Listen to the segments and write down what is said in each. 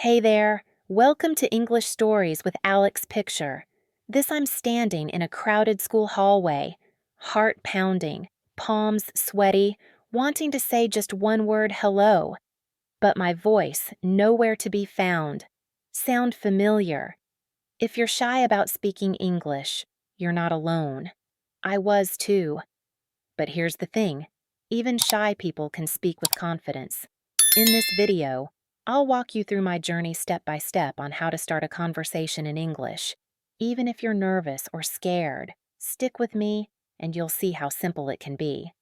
Hey there, welcome to English Stories with Alex Picture. I'm standing in a crowded school hallway, heart pounding, palms sweaty, wanting to say just one word hello, but my voice nowhere to be found. Sound familiar? If you're shy about speaking English, you're not alone. I was too. But here's the thing, even shy people can speak with confidence. In this video, I'll walk you through my journey step by step on how to start a conversation in English. Even if you're nervous or scared, stick with me and you'll see how simple it can be.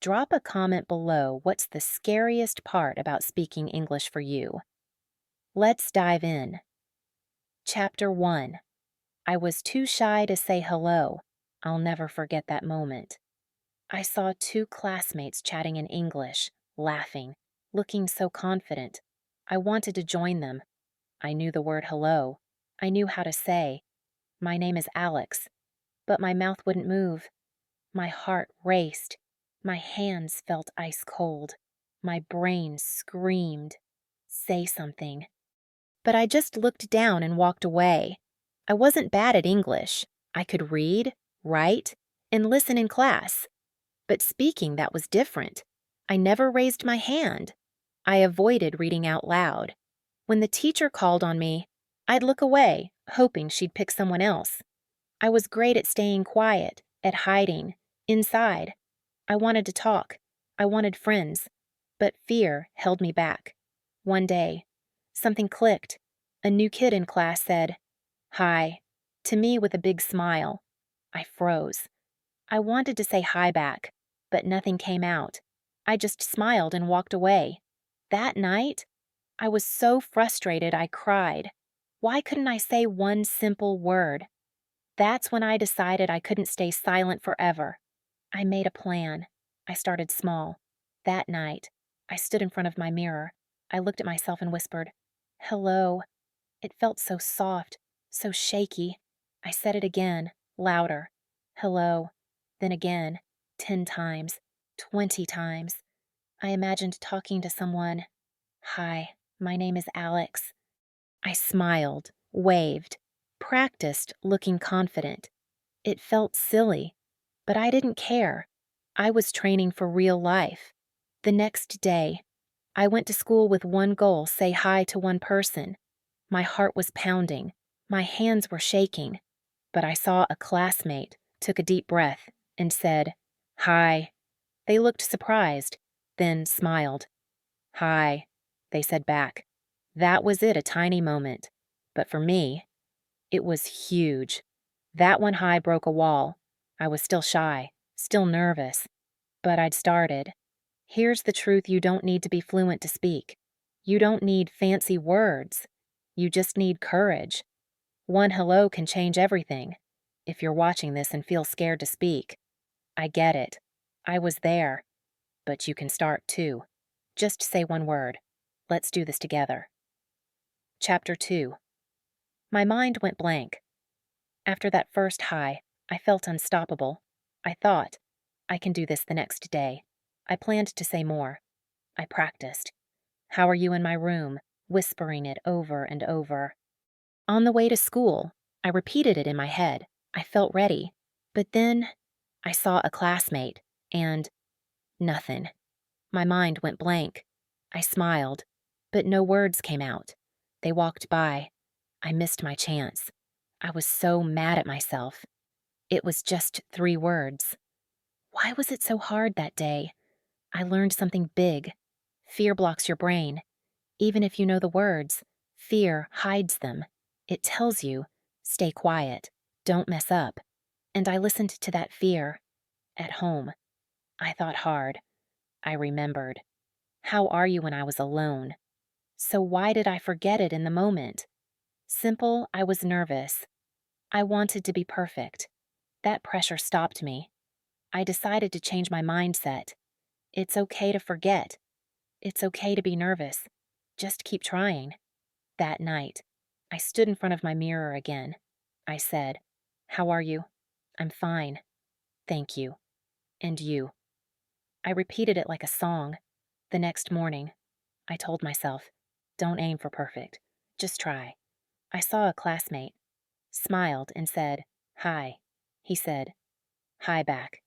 Drop a comment below what's the scariest part about speaking English for you. Let's dive in. Chapter 1. I was too shy to say hello. I'll never forget that moment. I saw two classmates chatting in English, laughing, looking so confident. I wanted to join them. I knew the word hello. I knew how to say, "My name is Alex," but my mouth wouldn't move. My heart raced. My hands felt ice cold. My brain screamed, "Say something." But I just looked down and walked away. I wasn't bad at English. I could read, write, and listen in class. But speaking, that was different. I never raised my hand. I avoided reading out loud. When the teacher called on me, I'd look away, hoping she'd pick someone else. I was great at staying quiet, at hiding, inside. I wanted to talk. I wanted friends. But fear held me back. One day, something clicked. A new kid in class said, "Hi," to me with a big smile. I froze. I wanted to say hi back, but nothing came out. I just smiled and walked away. That night, I was so frustrated I cried. Why couldn't I say one simple word? That's when I decided I couldn't stay silent forever. I made a plan. I started small. That night, I stood in front of my mirror. I looked at myself and whispered, "Hello." It felt so soft, so shaky. I said it again, louder. "Hello." Then again, 10 times, 20 times. I imagined talking to someone. "Hi, my name is Alex." I smiled, waved, practiced looking confident. It felt silly, but I didn't care. I was training for real life. The next day, I went to school with one goal: say hi to one person. My heart was pounding. My hands were shaking. But I saw a classmate, took a deep breath, and said, "Hi." They looked surprised, then smiled. "Hi," they said back. That was it, a tiny moment. But for me, it was huge. That one hi broke a wall. I was still shy, still nervous, but I'd started. Here's the truth: you don't need to be fluent to speak. You don't need fancy words. You just need courage. One hello can change everything. If you're watching this and feel scared to speak, I get it. I was there. But you can start too. Just say one word. Let's do this together. Chapter 2. My mind went blank. After that first hi, I felt unstoppable. I thought, I can do this the next day. I planned to say more. I practiced. "How are you" in my room, whispering it over and over. On the way to school, I repeated it in my head. I felt ready. But then I saw a classmate, and nothing. My mind went blank. I smiled, but no words came out. They walked by. I missed my chance. I was so mad at myself. It was just 3 words. Why was it so hard that day? I learned something big. Fear blocks your brain. Even if you know the words, fear hides them. It tells you, stay quiet, don't mess up. And I listened to that fear. At home, I thought hard. I remembered. How are you when I was alone? So why did I forget it in the moment? Simple, I was nervous. I wanted to be perfect. That pressure stopped me. I decided to change my mindset. It's okay to forget. It's okay to be nervous. Just keep trying. That night, I stood in front of my mirror again. I said, "How are you?" "I'm fine." "Thank you." "And you?" I repeated it like a song. The next morning, I told myself, "Don't aim for perfect. Just try. I saw a classmate, smiled and said, "Hi." He said, "Hi" back.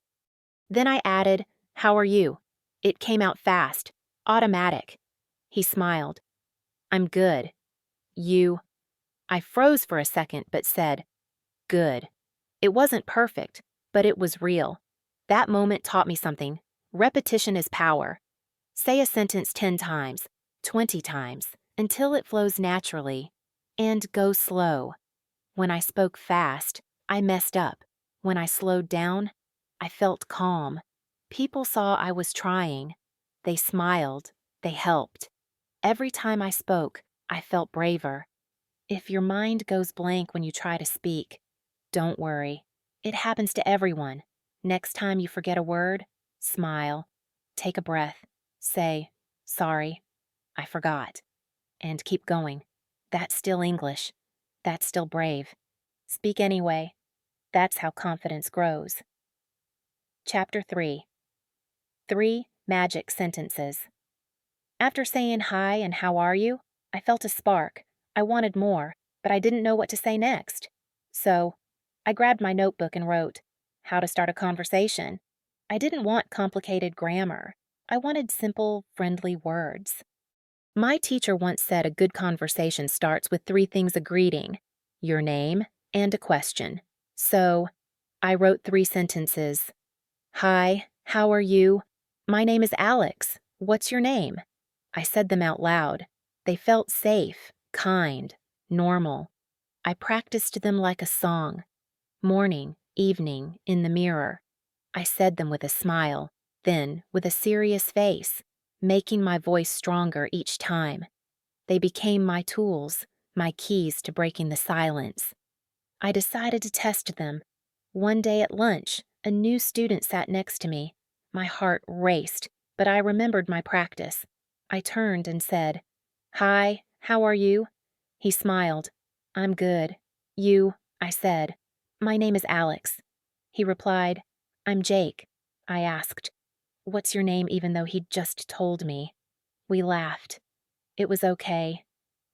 Then I added, "How are you?" It came out fast, automatic. He smiled. "I'm good. You?" I froze for a second but said, "Good." It wasn't perfect, but it was real. That moment taught me something. Repetition is power. Say a sentence 10 times, 20 times, until it flows naturally. And go slow. When I spoke fast, I messed up. When I slowed down, I felt calm. People saw I was trying. They smiled. They helped. Every time I spoke, I felt braver. If your mind goes blank when you try to speak, don't worry. It happens to everyone. Next time you forget a word, smile. Take a breath. Say, "Sorry, I forgot." And keep going. That's still English. That's still brave. Speak anyway. That's how confidence grows. Chapter 3. 3 Magic Sentences. After saying hi and how are you, I felt a spark. I wanted more, but I didn't know what to say next. So, I grabbed my notebook and wrote, "How to start a conversation." I didn't want complicated grammar. I wanted simple, friendly words. My teacher once said a good conversation starts with 3 things: a greeting, your name, and a question. So, I wrote 3 sentences. "Hi, how are you? My name is Alex. What's your name?" I said them out loud. They felt safe, kind, normal. I practiced them like a song. Morning, evening, in the mirror. I said them with a smile, then with a serious face, making my voice stronger each time. They became my tools, my keys to breaking the silence. I decided to test them. One day at lunch, a new student sat next to me. My heart raced, but I remembered my practice. I turned and said, "Hi, how are you?" He smiled. "I'm good." "You?" I said. "My name is Alex." He replied, "I'm Jake." I asked, "What's your name?" even though he'd just told me. We laughed. It was okay.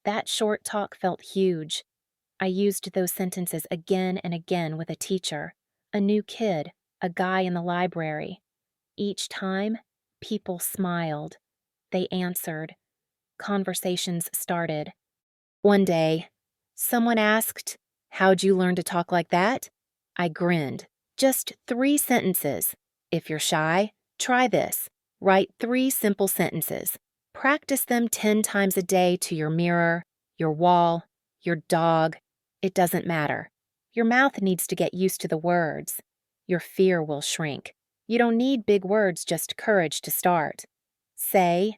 That short talk felt huge. I used those sentences again and again with a teacher, a new kid, a guy in the library. Each time, people smiled. They answered. Conversations started. One day, someone asked, "How'd you learn to talk like that?" I grinned. Just 3 sentences. If you're shy, try this. Write 3 simple sentences. Practice them 10 times a day to your mirror, your wall, your dog. It doesn't matter. Your mouth needs to get used to the words. Your fear will shrink. You don't need big words, just courage to start. Say,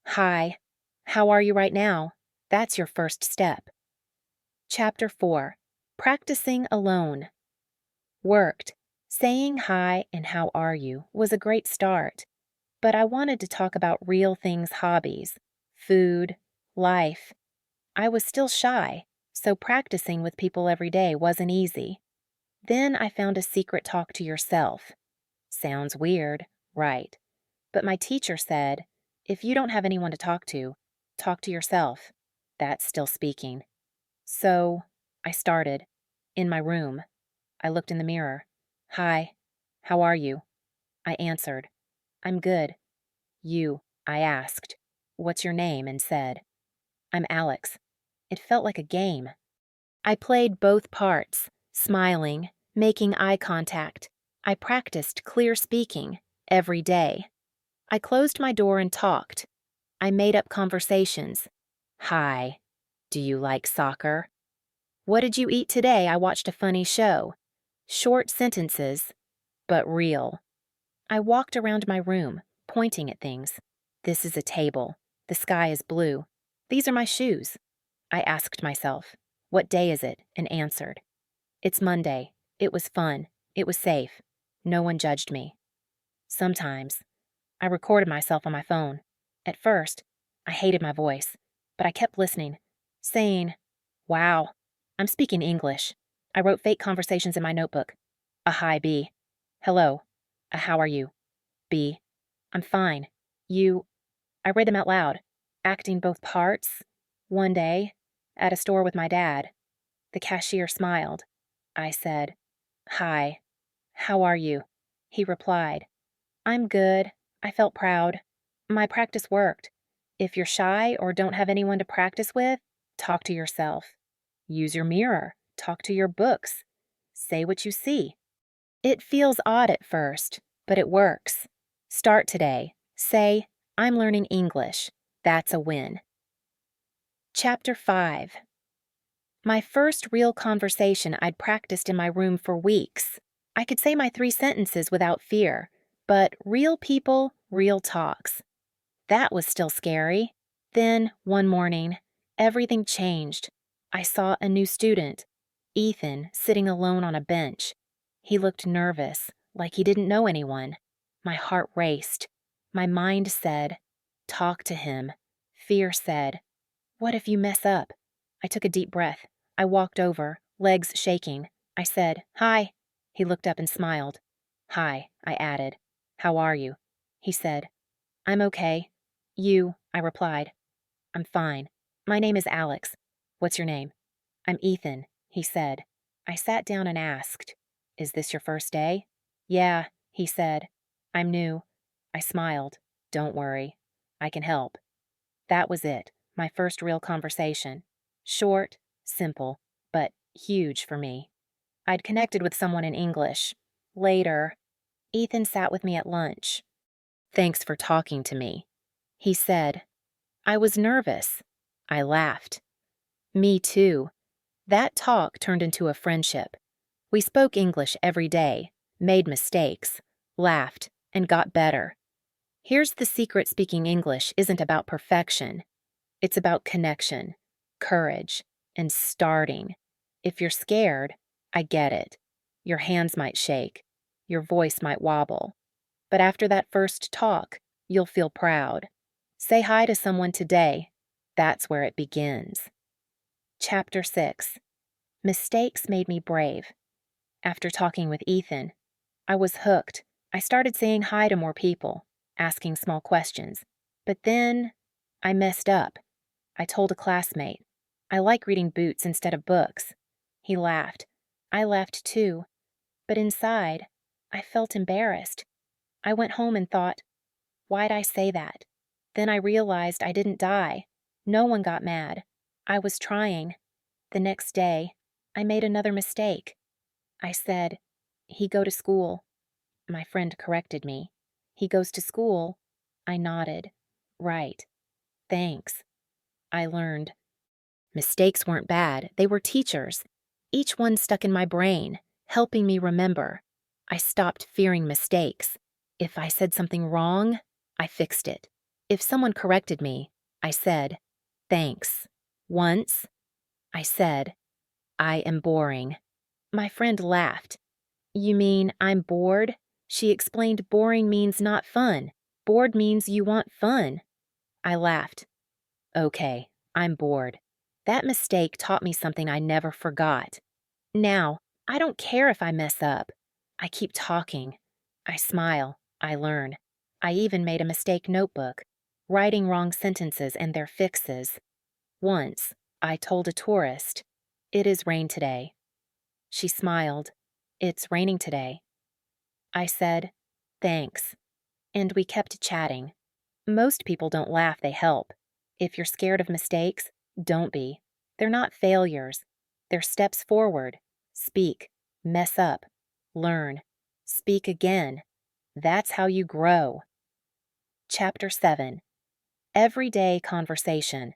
"Hi, how are you right now?" That's your first step. Chapter 4. Practicing Alone. Worked. Saying hi and how are you was a great start. But I wanted to talk about real things: hobbies, food, life. I was still shy, so practicing with people every day wasn't easy. Then I found a secret talk to yourself. Sounds weird, right? But my teacher said, if you don't have anyone to talk to yourself. That's still speaking. So I started. In my room. I looked in the mirror. "Hi, how are you?" I answered. "I'm good." "You?" I asked. "What's your name?" and said, "I'm Alex." It felt like a game. I played both parts, smiling, making eye contact. I practiced clear speaking every day. I closed my door and talked. I made up conversations. "Hi, do you like soccer?" "What did you eat today? I watched a funny show." Short sentences, but real. I walked around my room, pointing at things. This is a table. The sky is blue. These are my shoes. I asked myself, what day is it? And answered. It's Monday. It was fun. It was safe. No one judged me. Sometimes, I recorded myself on my phone. At first, I hated my voice, but I kept listening, saying, "Wow, I'm speaking English." I wrote fake conversations in my notebook. A hi, B. Hello. A how are you? B. I'm fine. You. I read them out loud, acting both parts. One day, At a store with my dad. The cashier smiled. I said, "Hi. How are you?" He replied, "I'm good." I felt proud. My practice worked. If you're shy or don't have anyone to practice with, talk to yourself. Use your mirror. Talk to your books. Say what you see. It feels odd at first, but it works. Start today. Say, "I'm learning English." That's a win. Chapter 5. My first real conversation I'd practiced in my room for weeks. I could say my 3 sentences without fear, but real people, real talks. That was still scary. Then, one morning, everything changed. I saw a new student, Ethan, sitting alone on a bench. He looked nervous, like he didn't know anyone. My heart raced. My mind said, "Talk to him." Fear said, "What if you mess up?" I took a deep breath. I walked over, legs shaking. I said, "Hi." He looked up and smiled. "Hi," I added. "How are you?" He said, "I'm okay." "You," I replied. "I'm fine. My name is Alex. What's your name?" "I'm Ethan," he said. I sat down and asked, "Is this your first day?" "Yeah," he said. "I'm new." I smiled. "Don't worry. I can help." That was it, my first real conversation. Short, simple, but huge for me. I'd connected with someone in English. Later, Ethan sat with me at lunch. "Thanks for talking to me," he said. I was nervous. I laughed. Me too. That talk turned into a friendship. We spoke English every day, made mistakes, laughed, and got better. Here's the secret: speaking English isn't about perfection. It's about connection, courage, and starting. If you're scared, I get it. Your hands might shake. Your voice might wobble. But after that first talk, you'll feel proud. Say hi to someone today. That's where it begins. Chapter 6. Mistakes made me brave. After talking with Ethan, I was hooked. I started saying hi to more people, asking small questions. But then, I messed up. I told a classmate, "I like reading Boots instead of books." He laughed. I laughed too. But inside, I felt embarrassed. I went home and thought, why'd I say that? Then I realized I didn't die. No one got mad. I was trying. The next day, I made another mistake. I said, "He go to school." My friend corrected me. "He goes to school." I nodded. "Right. Thanks." I learned. Mistakes weren't bad, they were teachers. Each one stuck in my brain, helping me remember. I stopped fearing mistakes. If I said something wrong, I fixed it. If someone corrected me, I said, "Thanks." Once, I said, "I am boring." My friend laughed. "You mean I'm bored?" She explained boring means not fun. Bored means you want fun. I laughed. "Okay, I'm bored." That mistake taught me something I never forgot. Now, I don't care if I mess up. I keep talking. I smile. I learn. I even made a mistake notebook, writing wrong sentences and their fixes. Once, I told a tourist, "It is rain today." She smiled. "It's raining today." I said, "Thanks." And we kept chatting. Most people don't laugh, they help. If you're scared of mistakes, don't be. They're not failures. They're steps forward. Speak. Mess up. Learn. Speak again. That's how you grow. Chapter 7. Everyday Conversation.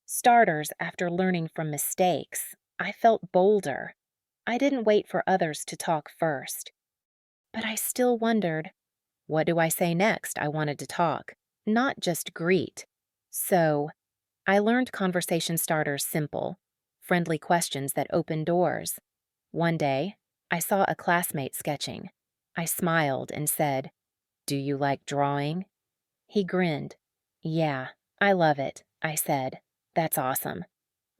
Starters, after learning from mistakes, I felt bolder. I didn't wait for others to talk first. But I still wondered, what do I say next? I wanted to talk, not just greet. So, I learned conversation starters simple, friendly questions that open doors. One day, I saw a classmate sketching. I smiled and said, "Do you like drawing?" He grinned. "Yeah, I love it," I said. "That's awesome."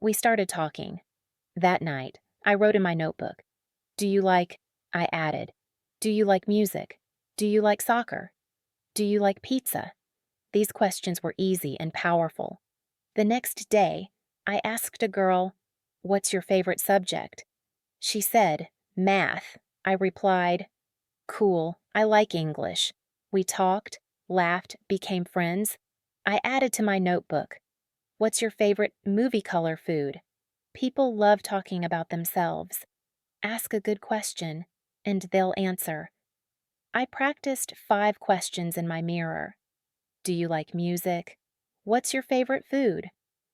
We started talking. That night, I wrote in my notebook, "Do you like," I added, "Do you like music? Do you like soccer? Do you like pizza?" These questions were easy and powerful. The next day, I asked a girl, "What's your favorite subject?" She said, "Math." I replied, "Cool, I like English." We talked, laughed, became friends. I added to my notebook, "What's your favorite movie color food?" People love talking about themselves. Ask a good question, and they'll answer. I practiced 5 questions in my mirror. Do you like music? What's your favorite food?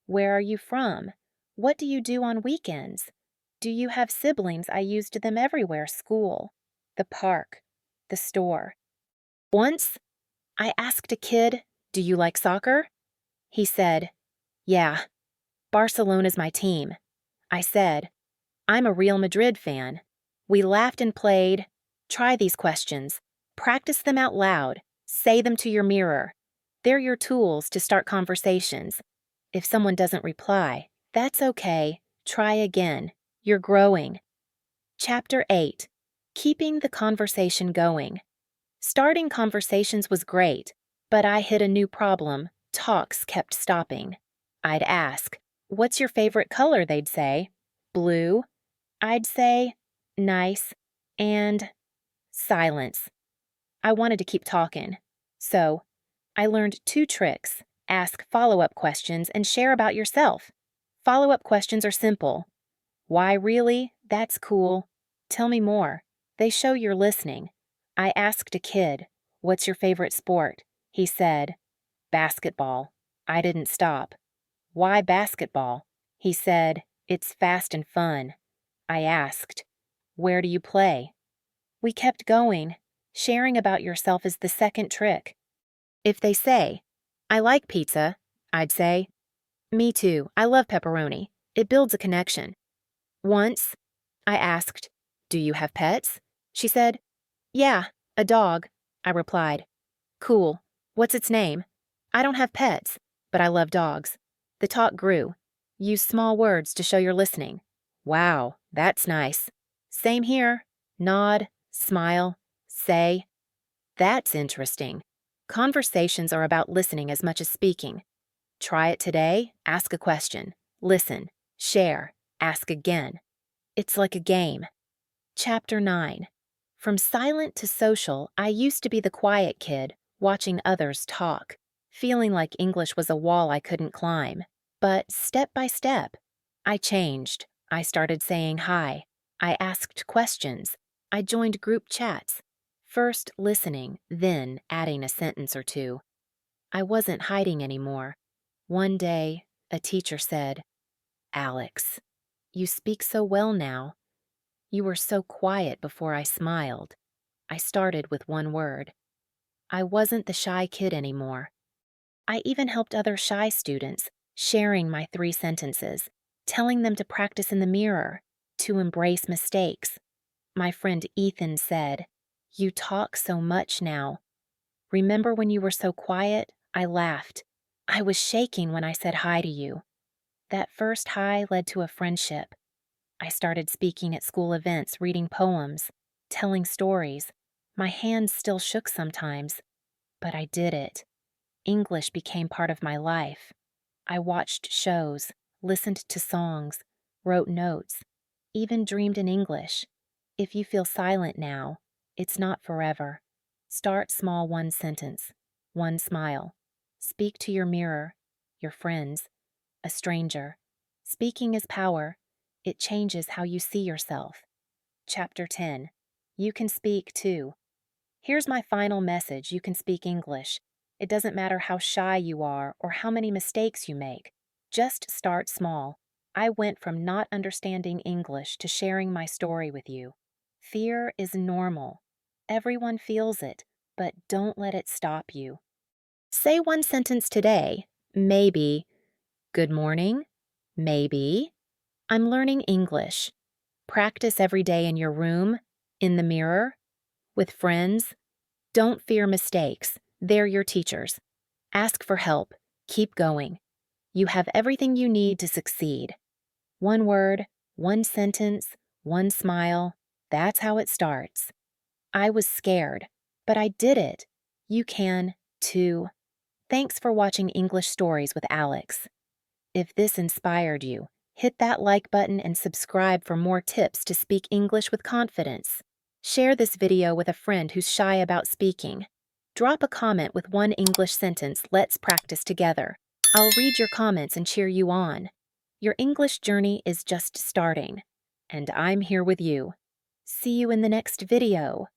Where are you from? What do you do on weekends? Do you have siblings? I used them everywhere: school, the park, the store. Once, I asked a kid, "Do you like soccer?" He said, "Yeah, Barcelona's my team." I said, "I'm a Real Madrid fan." We laughed and played. Try these questions. Practice them out loud. Say them to your mirror. They're your tools to start conversations. If someone doesn't reply, that's okay. Try again. You're growing. Chapter 8. Keeping the conversation going. Starting conversations was great, but I hit a new problem. Talks kept stopping. I'd ask, "What's your favorite color?" They'd say, "Blue." I'd say, "Nice," and silence. I wanted to keep talking. So, I learned 2 tricks: ask follow-up questions and share about yourself. Follow-up questions are simple. "Why really?" "That's cool." "Tell me more." They show you're listening. I asked a kid, "What's your favorite sport?" He said, "Basketball." I didn't stop. "Why basketball?" He said, "It's fast and fun." I asked, "Where do you play?" We kept going. Sharing about yourself is the second trick. If they say, "I like pizza," I'd say, "Me too, I love pepperoni." It builds a connection. Once, I asked, "Do you have pets?" She said, "Yeah, a dog." I replied, "Cool. What's its name?" "I don't have pets, but I love dogs." The talk grew. Use small words to show you're listening. "Wow, that's nice." "Same here." Nod, smile, say, "That's interesting." Conversations are about listening as much as speaking. Try it today. Ask a question. Listen. Share. Ask again. It's like a game. Chapter 9. From silent to social, I used to be the quiet kid, watching others talk, feeling like English was a wall I couldn't climb. But step by step, I changed. I started saying hi. I asked questions. I joined group chats. First listening, then adding a sentence or two. I wasn't hiding anymore. One day, a teacher said, "Alex, you speak so well now. You were so quiet before." I smiled. I started with one word. I wasn't the shy kid anymore. I even helped other shy students, sharing my 3 sentences, telling them to practice in the mirror, to embrace mistakes. My friend Ethan said, "You talk so much now." Remember when you were so quiet? I laughed. I was shaking when I said hi to you. That first hi led to a friendship. I started speaking at school events, reading poems, telling stories. My hands still shook sometimes, but I did it. English became part of my life. I watched shows, listened to songs, wrote notes, even dreamed in English. If you feel silent now, it's not forever. Start small: one sentence, one smile. Speak to your mirror, your friends, a stranger. Speaking is power. It changes how you see yourself. Chapter 10. You can speak too. Here's my final message: you can speak English. It doesn't matter how shy you are or how many mistakes you make. Just start small. I went from not understanding English to sharing my story with you. Fear is normal. Everyone feels it, but don't let it stop you. Say one sentence today. Maybe, "Good morning." Maybe, "I'm learning English." Practice every day in your room, in the mirror, with friends. Don't fear mistakes. They're your teachers. Ask for help. Keep going. You have everything you need to succeed. One word, one sentence, one smile. That's how it starts. I was scared, but I did it. You can, too. Thanks for watching English Stories with Alex. If this inspired you, hit that like button and subscribe for more tips to speak English with confidence. Share this video with a friend who's shy about speaking. Drop a comment with one English sentence let's practice together. I'll read your comments and cheer you on. Your English journey is just starting, and I'm here with you. See you in the next video.